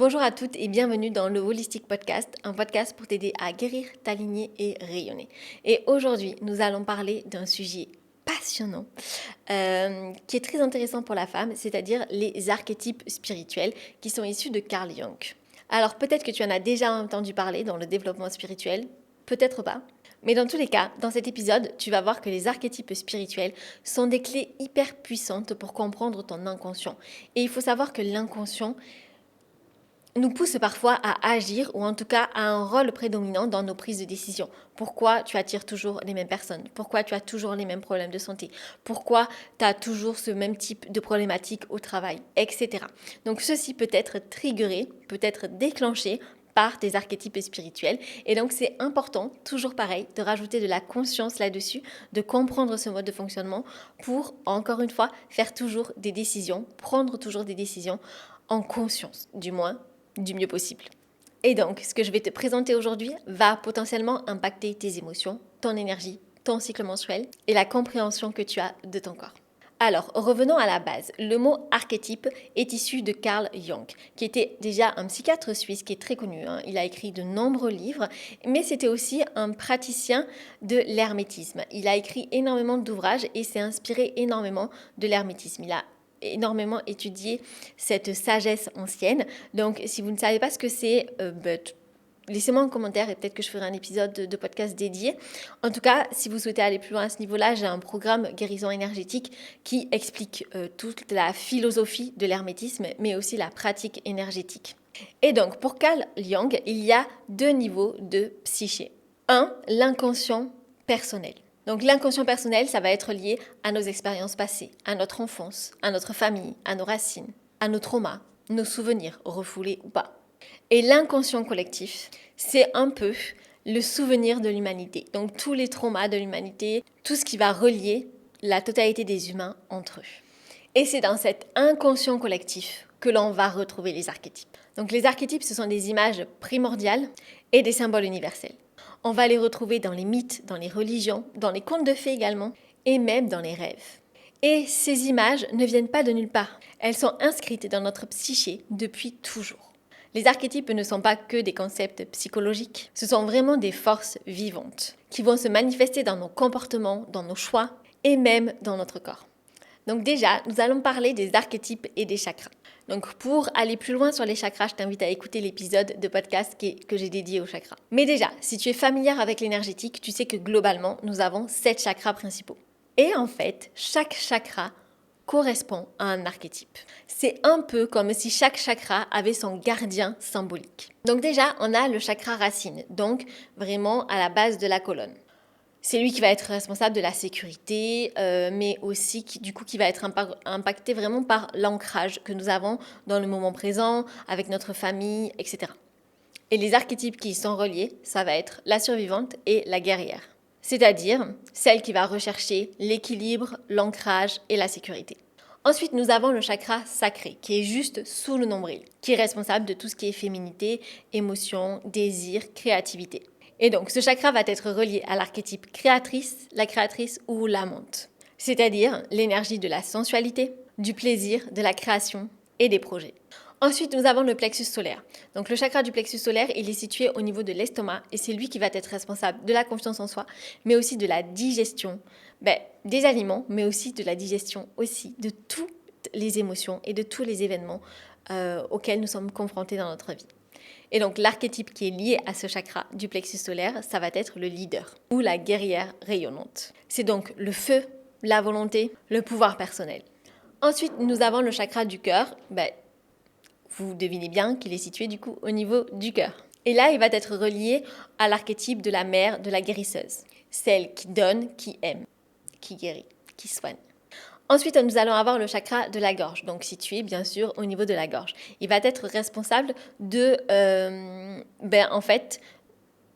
Bonjour à toutes et bienvenue dans le Holistic Podcast, un podcast pour t'aider à guérir, t'aligner et rayonner. Et aujourd'hui, nous allons parler d'un sujet passionnant qui est très intéressant pour la femme, c'est-à-dire les archétypes spirituels qui sont issus de Carl Jung. Alors peut-être que tu en as déjà entendu parler dans le développement spirituel, peut-être pas. Mais dans tous les cas, dans cet épisode, tu vas voir que les archétypes spirituels sont des clés hyper puissantes pour comprendre ton inconscient. Et il faut savoir que l'inconscient nous pousse parfois à agir ou en tout cas à un rôle prédominant dans nos prises de décision. Pourquoi tu attires toujours les mêmes personnes? Pourquoi tu as toujours les mêmes problèmes de santé? Pourquoi tu as toujours ce même type de problématique au travail? Etc. Donc ceci peut être triggeré, peut être déclenché par tes archétypes spirituels. Et donc c'est important, toujours pareil, de rajouter de la conscience là-dessus, de comprendre ce mode de fonctionnement pour, encore une fois, faire toujours des décisions, prendre toujours des décisions en conscience, du moins du mieux possible. Et donc, ce que je vais te présenter aujourd'hui va potentiellement impacter tes émotions, ton énergie, ton cycle menstruel et la compréhension que tu as de ton corps. Alors, revenons à la base. Le mot archétype est issu de Carl Jung, qui était déjà un psychiatre suisse qui est très connu. Il a écrit de nombreux livres, mais c'était aussi un praticien de l'hermétisme. Il a écrit énormément d'ouvrages et s'est inspiré énormément de l'hermétisme. Il a énormément étudié cette sagesse ancienne. Donc, si vous ne savez pas ce que c'est, laissez-moi un commentaire et peut-être que je ferai un épisode de podcast dédié. En tout cas, si vous souhaitez aller plus loin à ce niveau-là, j'ai un programme guérison énergétique qui explique toute la philosophie de l'hermétisme, mais aussi la pratique énergétique. Et donc, pour Carl Jung, il y a deux niveaux de psyché. Un, l'inconscient personnel. Donc l'inconscient personnel, ça va être lié à nos expériences passées, à notre enfance, à notre famille, à nos racines, à nos traumas, nos souvenirs, refoulés ou pas. Et l'inconscient collectif, c'est un peu le souvenir de l'humanité. Donc tous les traumas de l'humanité, tout ce qui va relier la totalité des humains entre eux. Et c'est dans cet inconscient collectif que l'on va retrouver les archétypes. Donc les archétypes, ce sont des images primordiales et des symboles universels. On va les retrouver dans les mythes, dans les religions, dans les contes de fées également, et même dans les rêves. Et ces images ne viennent pas de nulle part. Elles sont inscrites dans notre psyché depuis toujours. Les archétypes ne sont pas que des concepts psychologiques, ce sont vraiment des forces vivantes qui vont se manifester dans nos comportements, dans nos choix et même dans notre corps. Donc déjà, nous allons parler des archétypes et des chakras. Donc pour aller plus loin sur les chakras, je t'invite à écouter l'épisode de podcast que j'ai dédié aux chakras. Mais déjà, si tu es familière avec l'énergétique, tu sais que globalement, nous avons 7 chakras principaux. Et en fait, chaque chakra correspond à un archétype. C'est un peu comme si chaque chakra avait son gardien symbolique. Donc déjà, on a le chakra racine, donc vraiment à la base de la colonne. C'est lui qui va être responsable de la sécurité, mais aussi qui va être impacté vraiment par l'ancrage que nous avons dans le moment présent, avec notre famille, etc. Et les archétypes qui y sont reliés, ça va être la survivante et la guerrière. C'est-à-dire celle qui va rechercher l'équilibre, l'ancrage et la sécurité. Ensuite, nous avons le chakra sacré, qui est juste sous le nombril, qui est responsable de tout ce qui est féminité, émotion, désir, créativité. Et donc, ce chakra va être relié à l'archétype créatrice, la créatrice ou l'amante, c'est-à-dire l'énergie de la sensualité, du plaisir, de la création et des projets. Ensuite, nous avons le plexus solaire. Donc, le chakra du plexus solaire, il est situé au niveau de l'estomac et c'est lui qui va être responsable de la confiance en soi, mais aussi de la digestion des aliments, mais aussi de la digestion aussi de toutes les émotions et de tous les événements auxquels nous sommes confrontés dans notre vie. Et donc l'archétype qui est lié à ce chakra du plexus solaire, ça va être le leader ou la guerrière rayonnante. C'est donc le feu, la volonté, le pouvoir personnel. Ensuite, nous avons le chakra du cœur. Vous devinez bien qu'il est situé du coup au niveau du cœur. Et là, il va être relié à l'archétype de la mère, de la guérisseuse. Celle qui donne, qui aime, qui guérit, qui soigne. Ensuite, nous allons avoir le chakra de la gorge, donc situé bien sûr au niveau de la gorge. Il va être responsable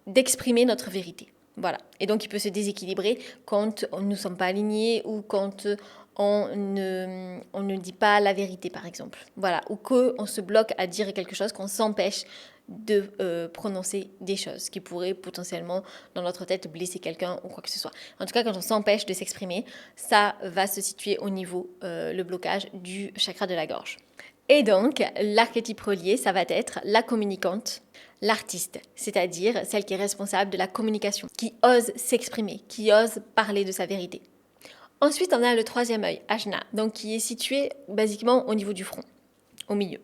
d'exprimer notre vérité. Voilà. Et donc, il peut se déséquilibrer quand nous ne sommes pas alignés ou quand on ne dit pas la vérité, par exemple. Voilà. Ou qu'on se bloque à dire quelque chose, qu'on s'empêche de prononcer des choses qui pourraient potentiellement, dans notre tête, blesser quelqu'un ou quoi que ce soit. En tout cas, quand on s'empêche de s'exprimer, ça va se situer au niveau, le blocage du chakra de la gorge. Et donc, l'archétype relié, ça va être la communicante, l'artiste, c'est-à-dire celle qui est responsable de la communication, qui ose s'exprimer, qui ose parler de sa vérité. Ensuite, on a le troisième œil, Ajna, donc qui est situé basiquement au niveau du front, au milieu.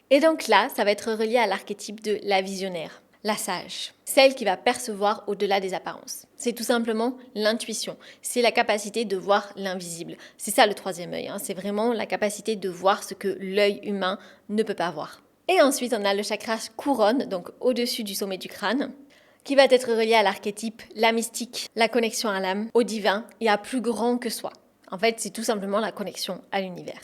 Et donc là, ça va être relié à l'archétype de la visionnaire, la sage, celle qui va percevoir au-delà des apparences. C'est tout simplement l'intuition, c'est la capacité de voir l'invisible. C'est ça le troisième œil, c'est vraiment la capacité de voir ce que l'œil humain ne peut pas voir. Et ensuite, on a le chakra couronne, donc au-dessus du sommet du crâne, qui va être relié à l'archétype, la mystique, la connexion à l'âme, au divin et à plus grand que soi. En fait, c'est tout simplement la connexion à l'univers.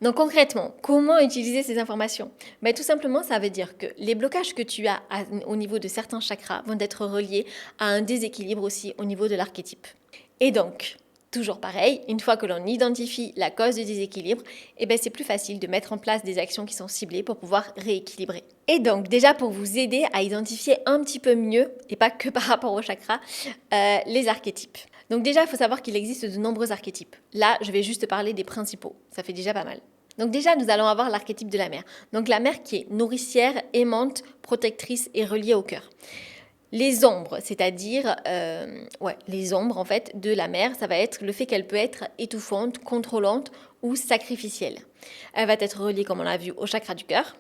Donc concrètement, comment utiliser ces informations? Tout simplement, ça veut dire que les blocages que tu as au niveau de certains chakras vont être reliés à un déséquilibre aussi au niveau de l'archétype. Et donc, toujours pareil, une fois que l'on identifie la cause du déséquilibre, c'est plus facile de mettre en place des actions qui sont ciblées pour pouvoir rééquilibrer. Et donc déjà pour vous aider à identifier un petit peu mieux, et pas que par rapport aux chakras, les archétypes. Donc déjà, il faut savoir qu'il existe de nombreux archétypes. Là, je vais juste parler des principaux. Ça fait déjà pas mal. Donc déjà, nous allons avoir l'archétype de la mère. Donc la mère qui est nourricière, aimante, protectrice et reliée au cœur. Les ombres, c'est-à-dire les ombres en fait de la mère, ça va être le fait qu'elle peut être étouffante, contrôlante ou sacrificielle. Elle va être reliée, comme on l'a vu, au chakra du cœur.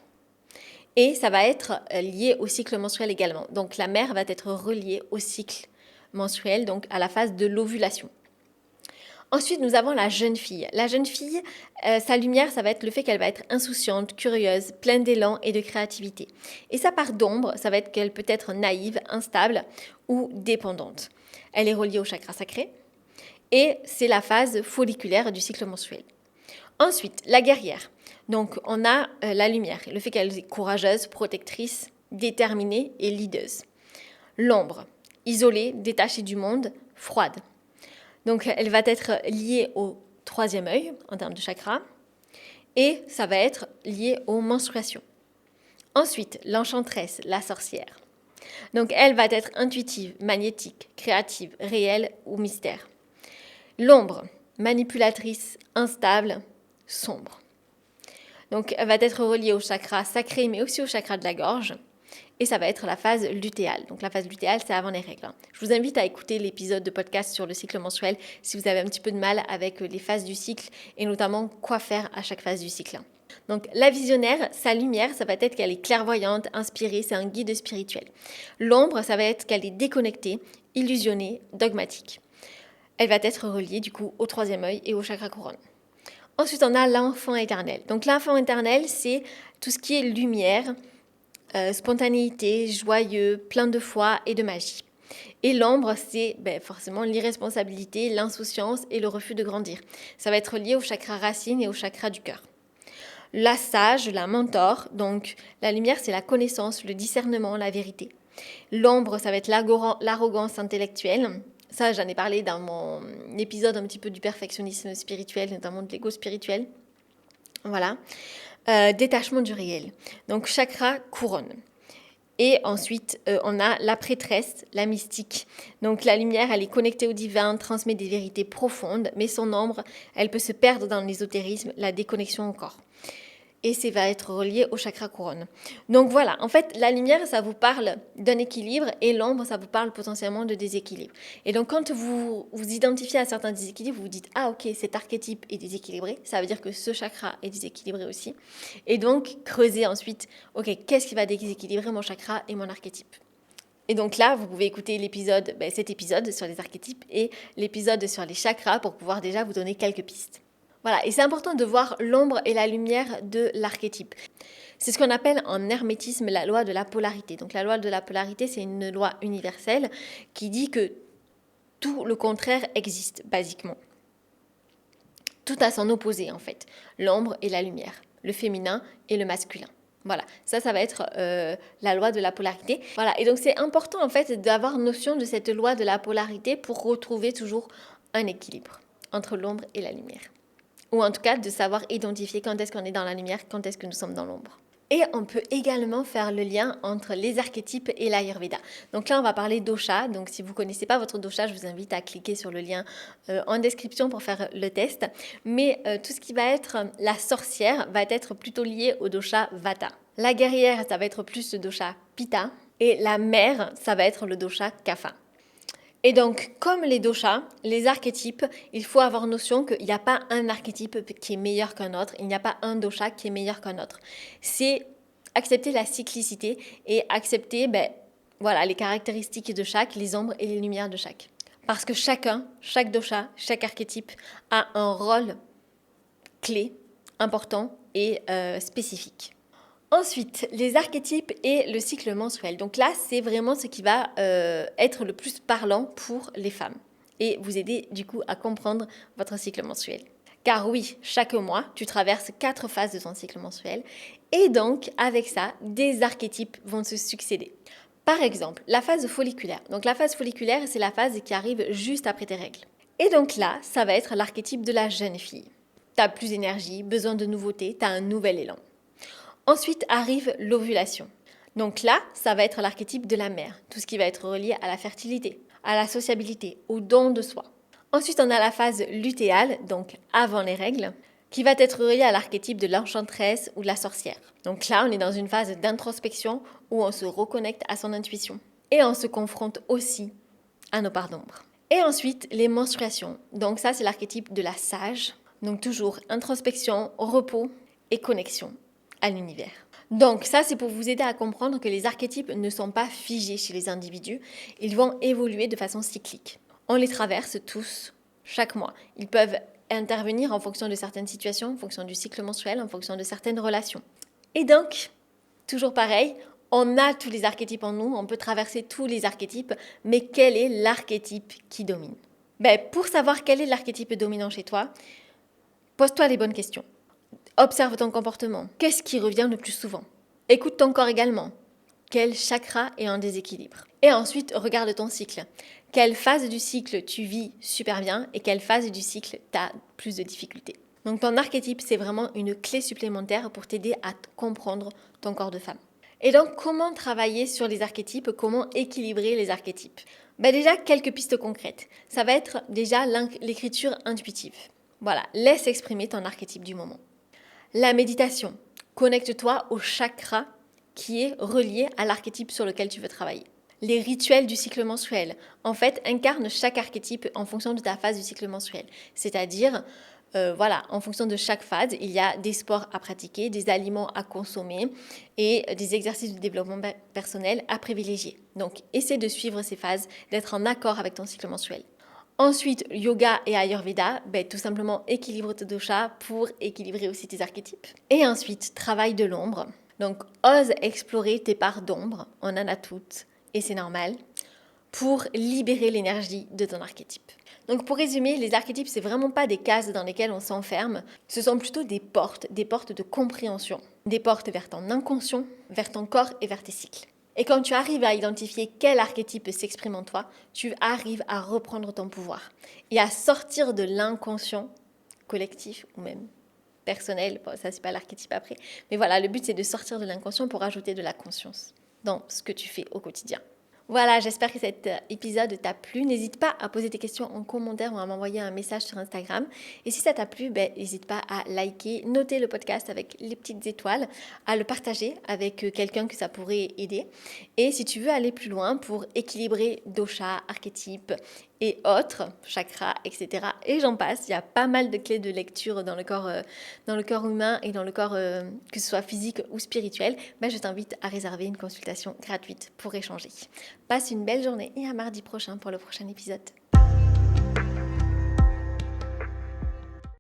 Et ça va être lié au cycle menstruel également. Donc la mère va être reliée au cycle menstruel, donc à la phase de l'ovulation. Ensuite, nous avons la jeune fille. La jeune fille, sa lumière, ça va être le fait qu'elle va être insouciante, curieuse, pleine d'élan et de créativité. Et sa part d'ombre, ça va être qu'elle peut être naïve, instable ou dépendante. Elle est reliée au chakra sacré et c'est la phase folliculaire du cycle menstruel. Ensuite, la guerrière. Donc, on a la lumière, le fait qu'elle est courageuse, protectrice, déterminée et leaduse. L'ombre, isolée, détachée du monde, froide. Donc, elle va être liée au troisième œil en termes de chakra et ça va être lié aux menstruations. Ensuite, l'enchanteresse, la sorcière. Donc, elle va être intuitive, magnétique, créative, réelle ou mystère. L'ombre, manipulatrice, instable, sombre. Donc, elle va être reliée au chakra sacré, mais aussi au chakra de la gorge. Et ça va être la phase lutéale. Donc, la phase lutéale, c'est avant les règles. Je vous invite à écouter l'épisode de podcast sur le cycle menstruel si vous avez un petit peu de mal avec les phases du cycle et notamment quoi faire à chaque phase du cycle. Donc, la visionnaire, sa lumière, ça va être qu'elle est clairvoyante, inspirée, c'est un guide spirituel. L'ombre, ça va être qu'elle est déconnectée, illusionnée, dogmatique. Elle va être reliée du coup au troisième œil et au chakra couronne. Ensuite, on a l'enfant éternel. Donc, l'enfant éternel, c'est tout ce qui est lumière, spontanéité, joyeux, plein de foi et de magie. Et l'ombre, c'est forcément l'irresponsabilité, l'insouciance et le refus de grandir. Ça va être lié au chakra racine et au chakra du cœur. La sage, la mentor, donc la lumière, c'est la connaissance, le discernement, la vérité. L'ombre, ça va être l'arrogance intellectuelle. Ça, j'en ai parlé dans mon épisode un petit peu du perfectionnisme spirituel, notamment de l'ego spirituel. Voilà. Détachement du réel. Donc, chakra couronne. Et ensuite, on a la prêtresse, la mystique. Donc, la lumière, elle est connectée au divin, transmet des vérités profondes, mais son ombre, elle peut se perdre dans l'ésotérisme, la déconnexion au corps. Et ça va être relié au chakra couronne. Donc voilà, en fait, la lumière, ça vous parle d'un équilibre et l'ombre, ça vous parle potentiellement de déséquilibre. Et donc, quand vous vous identifiez à certains déséquilibres, vous vous dites « Ah, ok, cet archétype est déséquilibré. » Ça veut dire que ce chakra est déséquilibré aussi. Et donc, creusez ensuite « Ok, qu'est-ce qui va déséquilibrer mon chakra et mon archétype ?» Et donc là, vous pouvez écouter cet épisode sur les archétypes et l'épisode sur les chakras pour pouvoir déjà vous donner quelques pistes. Voilà, et c'est important de voir l'ombre et la lumière de l'archétype. C'est ce qu'on appelle en hermétisme la loi de la polarité. Donc la loi de la polarité, c'est une loi universelle qui dit que tout le contraire existe, basiquement. Tout a son opposé, en fait. L'ombre et la lumière, le féminin et le masculin. Voilà, ça va être la loi de la polarité. Voilà, et donc c'est important, en fait, d'avoir notion de cette loi de la polarité pour retrouver toujours un équilibre entre l'ombre et la lumière. Ou en tout cas, de savoir identifier quand est-ce qu'on est dans la lumière, quand est-ce que nous sommes dans l'ombre. Et on peut également faire le lien entre les archétypes et l'Ayurveda. Donc là, on va parler dosha. Donc si vous ne connaissez pas votre dosha, je vous invite à cliquer sur le lien en description pour faire le test. Mais tout ce qui va être la sorcière va être plutôt lié au dosha Vata. La guerrière, ça va être plus le dosha Pitta. Et la mère, ça va être le dosha Kapha. Et donc, comme les doshas, les archétypes, il faut avoir notion qu'il n'y a pas un archétype qui est meilleur qu'un autre, il n'y a pas un dosha qui est meilleur qu'un autre. C'est accepter la cyclicité et accepter les caractéristiques de chaque, les ombres et les lumières de chaque. Parce que chaque dosha, chaque archétype a un rôle clé, important et spécifique. Ensuite, les archétypes et le cycle menstruel. Donc là, c'est vraiment ce qui va être le plus parlant pour les femmes et vous aider du coup à comprendre votre cycle menstruel. Car oui, chaque mois, tu traverses 4 phases de ton cycle menstruel et donc avec ça, des archétypes vont se succéder. Par exemple, la phase folliculaire. Donc la phase folliculaire, c'est la phase qui arrive juste après tes règles. Et donc là, ça va être l'archétype de la jeune fille. Tu as plus d'énergie, besoin de nouveautés, tu as un nouvel élan. Ensuite arrive l'ovulation. Donc là, ça va être l'archétype de la mère, tout ce qui va être relié à la fertilité, à la sociabilité, au don de soi. Ensuite, on a la phase lutéale, donc avant les règles, qui va être reliée à l'archétype de l'enchanteresse ou de la sorcière. Donc là, on est dans une phase d'introspection où on se reconnecte à son intuition et on se confronte aussi à nos parts d'ombre. Et ensuite, les menstruations. Donc ça, c'est l'archétype de la sage. Donc toujours introspection, repos et connexion à l'univers. Donc ça, c'est pour vous aider à comprendre que les archétypes ne sont pas figés chez les individus, ils vont évoluer de façon cyclique. On les traverse tous, chaque mois. Ils peuvent intervenir en fonction de certaines situations, en fonction du cycle menstruel, en fonction de certaines relations. Et donc, toujours pareil, on a tous les archétypes en nous, on peut traverser tous les archétypes, mais quel est l'archétype qui domine ? Pour savoir quel est l'archétype dominant chez toi, pose-toi les bonnes questions. Observe ton comportement. Qu'est-ce qui revient le plus souvent ? Écoute ton corps également. Quel chakra est en déséquilibre ? Et ensuite, regarde ton cycle. Quelle phase du cycle tu vis super bien et quelle phase du cycle tu as plus de difficultés ? Donc ton archétype, c'est vraiment une clé supplémentaire pour t'aider à comprendre ton corps de femme. Et donc, comment travailler sur les archétypes ? Comment équilibrer les archétypes ? Déjà, quelques pistes concrètes. Ça va être déjà l'écriture intuitive. Voilà, laisse exprimer ton archétype du moment. La méditation. Connecte-toi au chakra qui est relié à l'archétype sur lequel tu veux travailler. Les rituels du cycle menstruel, en fait, incarnent chaque archétype en fonction de ta phase du cycle menstruel. C'est-à-dire, en fonction de chaque phase, il y a des sports à pratiquer, des aliments à consommer et des exercices de développement personnel à privilégier. Donc, essaie de suivre ces phases, d'être en accord avec ton cycle menstruel. Ensuite, yoga et Ayurveda, tout simplement équilibre tes doshas pour équilibrer aussi tes archétypes. Et ensuite, travail de l'ombre. Donc, ose explorer tes parts d'ombre, on en a toutes et c'est normal, pour libérer l'énergie de ton archétype. Donc pour résumer, les archétypes, c'est vraiment pas des cases dans lesquelles on s'enferme, ce sont plutôt des portes de compréhension, des portes vers ton inconscient, vers ton corps et vers tes cycles. Et quand tu arrives à identifier quel archétype s'exprime en toi, tu arrives à reprendre ton pouvoir et à sortir de l'inconscient collectif ou même personnel. Bon, ça, c'est pas l'archétype après. Mais voilà, le but, c'est de sortir de l'inconscient pour ajouter de la conscience dans ce que tu fais au quotidien. Voilà, j'espère que cet épisode t'a plu. N'hésite pas à poser tes questions en commentaire ou à m'envoyer un message sur Instagram. Et si ça t'a plu, n'hésite pas à liker, noter le podcast avec les petites étoiles, à le partager avec quelqu'un que ça pourrait aider. Et si tu veux aller plus loin pour équilibrer dosha, archétypes et autres, chakras, etc. Et j'en passe, il y a pas mal de clés de lecture dans le corps humain et dans le corps, que ce soit physique ou spirituel. Je t'invite à réserver une consultation gratuite pour échanger. Passe une belle journée et à mardi prochain pour le prochain épisode.